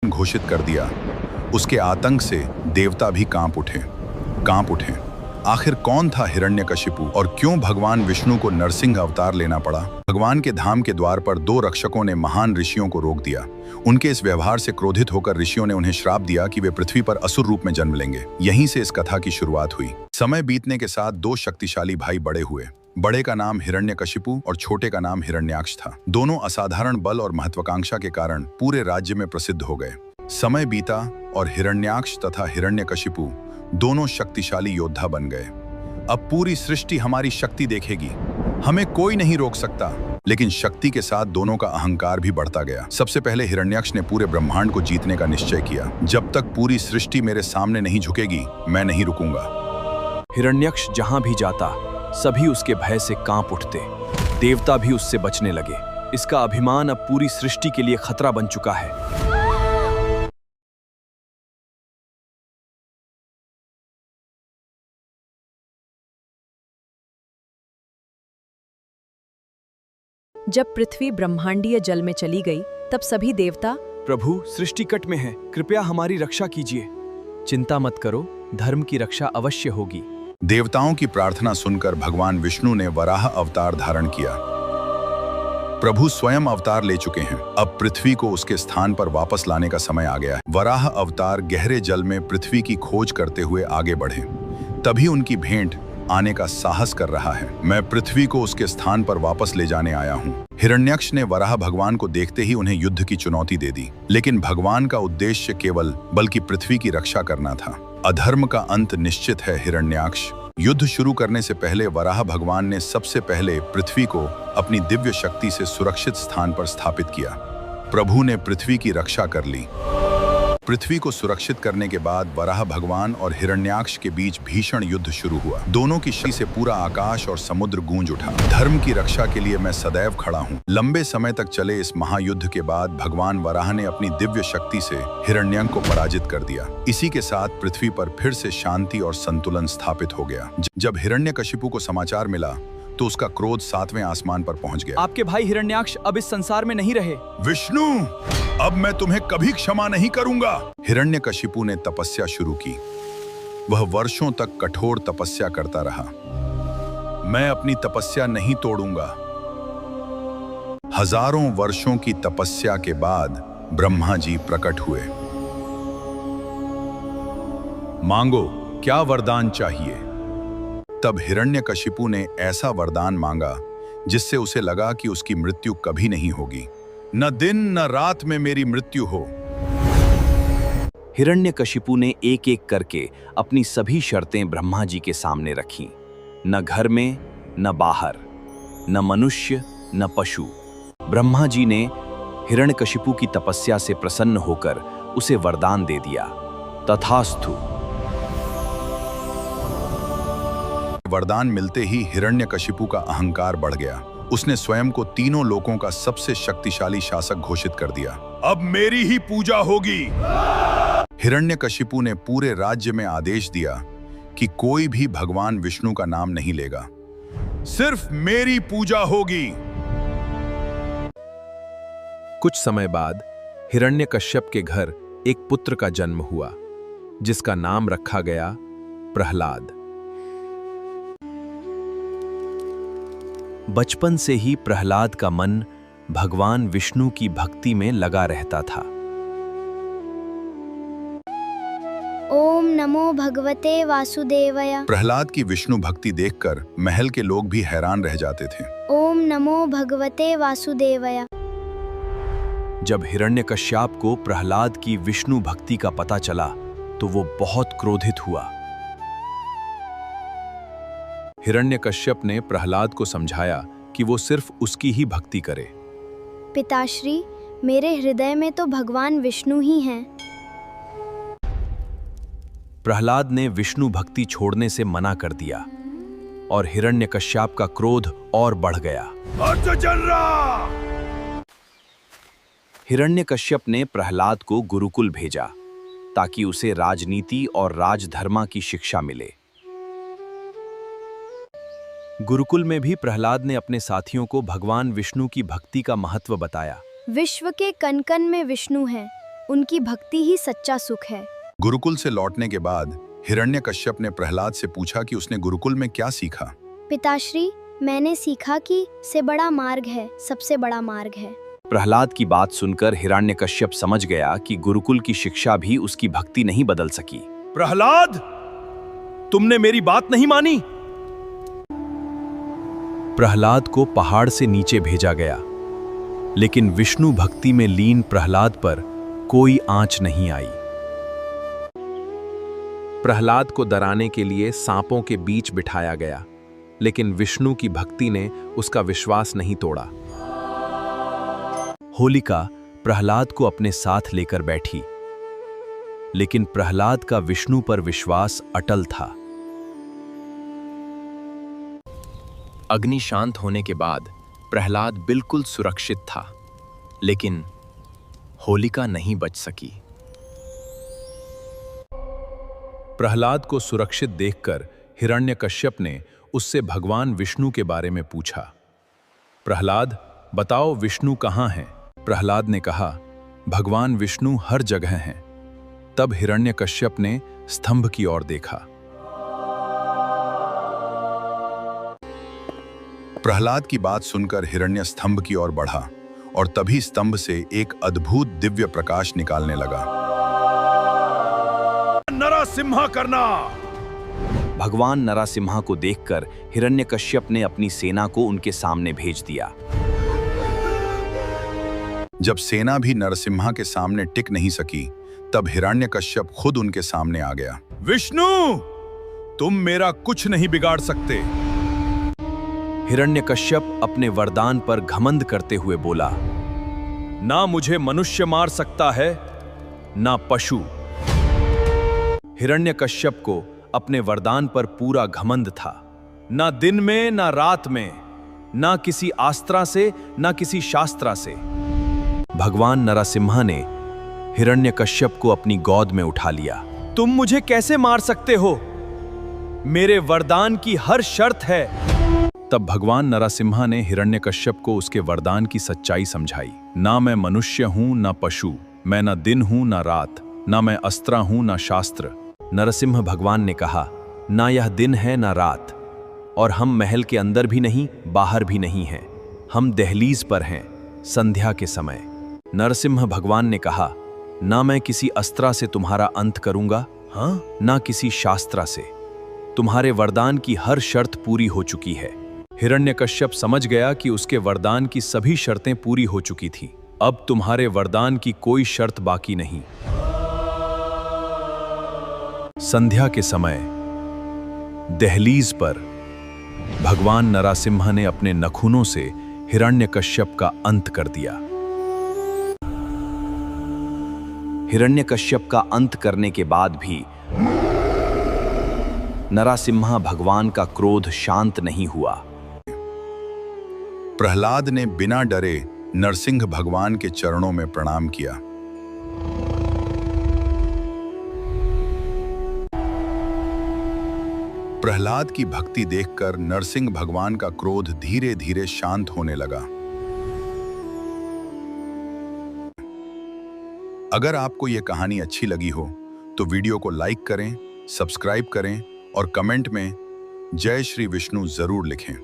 घोषित कर दिया। उसके आतंक से देवता भी कांप उठे। आखिर कौन था हिरण्यकशिपु और क्यों भगवान विष्णु को नरसिंह अवतार लेना पड़ा? भगवान के धाम के द्वार पर दो रक्षकों ने महान ऋषियों को रोक दिया। उनके इस व्यवहार से क्रोधित होकर ऋषियों ने उन्हें श्राप दिया कि वे पृथ्वी पर असुर रूप में जन्म लेंगे। यहीं से इस कथा की शुरुआत हुई। समय बीतने के साथ दो शक्तिशाली भाई बड़े हुए। बड़े का नाम हिरण्यकशिपु और छोटे का नाम हिरण्याक्ष था। दोनों असाधारण बल और महत्वाकांक्षा के कारण पूरे राज्य में प्रसिद्ध हो गए। समय बीता और हिरण्याक्ष तथा हिरण्यकशिपु दोनों शक्तिशाली योद्धा बन गए। अब पूरी सृष्टि हमारी शक्ति देखेगी, हमें कोई नहीं रोक सकता। लेकिन शक्ति के साथ दोनों का अहंकार भी बढ़ता गया। सबसे पहले हिरण्याक्ष ने पूरे ब्रह्मांड को जीतने का निश्चय किया। जब तक पूरी सृष्टि मेरे सामने नहीं झुकेगी, मैं नहीं रुकूंगा। हिरण्याक्ष जहां भी जाता, सभी उसके भय से कांप उठते। देवता भी उससे बचने लगे। इसका अभिमान अब पूरी सृष्टि के लिए खतरा बन चुका है। जब पृथ्वी ब्रह्मांडीय जल में चली गई, तब सभी देवता, प्रभु, सृष्टि कट में है, कृपया हमारी रक्षा कीजिए। चिंता मत करो, धर्म की रक्षा अवश्य होगी। देवताओं की प्रार्थना सुनकर भगवान विष्णु ने वराह अवतार धारण किया। प्रभु स्वयं अवतार ले चुके हैं। अब पृथ्वी को उसके स्थान पर वापस लाने का समय आ गया है। वराह अवतार गहरे जल में पृथ्वी की खोज करते हुए आगे बढ़े। तभी उनकी भेंट आने का साहस कर रहा है। मैं पृथ्वी को उसके स्थान पर वापस ले जाने आया हूँ। हिरण्याक्ष ने वराह भगवान को देखते ही उन्हें युद्ध की चुनौती दे दी। लेकिन भगवान का उद्देश्य केवल बल्कि पृथ्वी की रक्षा करना था। अधर्म का अंत निश्चित है हिरण्याक्ष। युद्ध शुरू करने से पहले वराह भगवान ने सबसे पहले पृथ्वी को अपनी दिव्य शक्ति से सुरक्षित स्थान पर स्थापित किया। प्रभु ने पृथ्वी की रक्षा कर ली। पृथ्वी को सुरक्षित करने के बाद वराह भगवान और हिरण्याक्ष के बीच भीषण युद्ध शुरू हुआ। दोनों की शक्ति से पूरा आकाश और समुद्र गूंज उठा। धर्म की रक्षा के लिए मैं सदैव खड़ा हूँ। लंबे समय तक चले इस महायुद्ध के बाद भगवान वराह ने अपनी दिव्य शक्ति से हिरण्यक को पराजित कर दिया। इसी के साथ पृथ्वी पर फिर से शांति और संतुलन स्थापित हो गया। जब हिरण्यकशिपु को समाचार मिला तो उसका क्रोध 7वें आसमान पर पहुंच गया। आपके भाई हिरण्याक्ष अब इस संसार में नहीं रहे। विष्णु, अब मैं तुम्हें कभी क्षमा नहीं करूंगा। हिरण्यकशिपु ने तपस्या शुरू की। वह वर्षों तक कठोर तपस्या करता रहा। मैं अपनी तपस्या नहीं तोड़ूंगा। हजारों वर्षों की तपस्या के बाद ब्रह्मा जी प्रकट हुए। मांगो, क्या वरदान चाहिए? तब हिरण्यकशिपु ने ऐसा वरदान मांगा जिससे उसे लगा कि उसकी मृत्यु कभी नहीं होगी। न दिन न रात में मेरी मृत्यु हो। हिरण्यकशिपु ने एक एक करके अपनी सभी शर्तें ब्रह्मा जी के सामने रखीं। न घर में, न बाहर, न मनुष्य, न पशु। ब्रह्मा जी ने हिरण्यकशिपु की तपस्या से प्रसन्न होकर उसे वरदान दे दिया। तथास्तु। वरदान मिलते ही हिरण्यकशिपु का अहंकार बढ़ गया। उसने स्वयं को तीनों लोकों का सबसे शक्तिशाली शासक घोषित कर दिया। अब मेरी ही पूजा होगी। हिरण्यकशिपु ने पूरे राज्य में आदेश दिया कि कोई भी भगवान विष्णु का नाम नहीं लेगा, सिर्फ मेरी पूजा होगी। कुछ समय बाद हिरण्यकश्यप के घर एक पुत्र का जन्म हुआ, जिसका नाम रखा गया प्रहलाद। बचपन से ही प्रहलाद का मन भगवान विष्णु की भक्ति में लगा रहता था। ओम नमो भगवते वासुदेवाय। प्रहलाद की विष्णु भक्ति देखकर महल के लोग भी हैरान रह जाते थे। ओम नमो भगवते वासुदेवाय। जब हिरण्यकश्यप को प्रहलाद की विष्णु भक्ति का पता चला तो वो बहुत क्रोधित हुआ। हिरण्यकश्यप ने प्रहलाद को समझाया कि वो सिर्फ उसकी ही भक्ति करे। पिताश्री, मेरे हृदय में तो भगवान विष्णु ही हैं। प्रहलाद ने विष्णु भक्ति छोड़ने से मना कर दिया और हिरण्यकश्यप का क्रोध और बढ़ गया। हिरण्यकश्यप ने प्रहलाद को गुरुकुल भेजा ताकि उसे राजनीति और राजधर्म की शिक्षा मिले। गुरुकुल में भी प्रहलाद ने अपने साथियों को भगवान विष्णु की भक्ति का महत्व बताया। विश्व के कण कण में विष्णु हैं, उनकी भक्ति ही सच्चा सुख है। गुरुकुल से लौटने के बाद हिरण्यकश्यप ने प्रहलाद से पूछा कि उसने गुरुकुल में क्या सीखा। पिताश्री, मैंने सीखा कि से बड़ा मार्ग है, सबसे बड़ा मार्ग है। प्रहलाद की बात सुनकर हिरण्यकश्यप समझ गया कि गुरुकुल की शिक्षा भी उसकी भक्ति नहीं बदल सकी। प्रहलाद, तुमने मेरी बात नहीं मानी। प्रहलाद को पहाड़ से नीचे भेजा गया, लेकिन विष्णु भक्ति में लीन प्रहलाद पर कोई आंच नहीं आई। प्रहलाद को डराने के लिए सांपों के बीच बिठाया गया, लेकिन विष्णु की भक्ति ने उसका विश्वास नहीं तोड़ा। होलिका प्रहलाद को अपने साथ लेकर बैठी, लेकिन प्रहलाद का विष्णु पर विश्वास अटल था। अग्नि शांत होने के बाद प्रहलाद बिल्कुल सुरक्षित था, लेकिन होलिका नहीं बच सकी। प्रहलाद को सुरक्षित देखकर हिरण्यकश्यप ने उससे भगवान विष्णु के बारे में पूछा। प्रहलाद, बताओ विष्णु कहाँ हैं? प्रहलाद ने कहा, भगवान विष्णु हर जगह हैं। तब हिरण्यकश्यप ने स्तंभ की ओर देखा। प्रहलाद की बात सुनकर हिरण्य स्तंभ की ओर बढ़ा और तभी स्तंभ से एक अद्भुत दिव्य प्रकाश निकालने लगा। नरसिम्हा करना। भगवान नरसिम्हा को देखकर हिरण्यकश्यप ने अपनी सेना को उनके सामने भेज दिया। जब सेना भी नरसिम्हा के सामने टिक नहीं सकी, तब हिरण्यकश्यप खुद उनके सामने आ गया। विष्णु, तुम मेरा कुछ नहीं बिगाड़ सकते। हिरण्यकश्यप अपने वरदान पर घमंड करते हुए बोला, ना मुझे मनुष्य मार सकता है, ना पशु। हिरण्यकश्यप को अपने वरदान पर पूरा घमंड था। ना दिन में ना रात में, ना किसी अस्त्र से ना किसी शास्त्र से। भगवान नरसिम्हा ने हिरण्यकश्यप को अपनी गोद में उठा लिया। तुम मुझे कैसे मार सकते हो? मेरे वरदान की हर शर्त है। तब भगवान नरसिम्हा ने हिरण्यकश्यप को उसके वरदान की सच्चाई समझाई। ना मैं मनुष्य हूं ना पशु, मैं ना दिन हूं ना रात, ना मैं अस्त्र हूं ना शास्त्र। नरसिम्हा भगवान ने कहा, ना यह दिन है ना रात, और हम महल के अंदर भी नहीं बाहर भी नहीं हैं, हम दहलीज पर हैं, संध्या के समय। नरसिम्हा भगवान ने कहा, ना मैं किसी अस्त्र से तुम्हारा अंत करूंगा, हाँ, ना किसी शास्त्र से। तुम्हारे वरदान की हर शर्त पूरी हो चुकी है। हिरण्यकश्यप समझ गया कि उसके वरदान की सभी शर्तें पूरी हो चुकी थी। अब तुम्हारे वरदान की कोई शर्त बाकी नहीं। संध्या के समय दहलीज पर भगवान नरसिम्हा ने अपने नखूनों से हिरण्यकश्यप का अंत कर दिया। हिरण्यकश्यप का अंत करने के बाद भी नरसिम्हा भगवान का क्रोध शांत नहीं हुआ। प्रहलाद ने बिना डरे नरसिंह भगवान के चरणों में प्रणाम किया। प्रहलाद की भक्ति देखकर नरसिंह भगवान का क्रोध धीरे धीरे शांत होने लगा। अगर आपको यह कहानी अच्छी लगी हो तो वीडियो को लाइक करें, सब्सक्राइब करें और कमेंट में जय श्री विष्णु जरूर लिखें।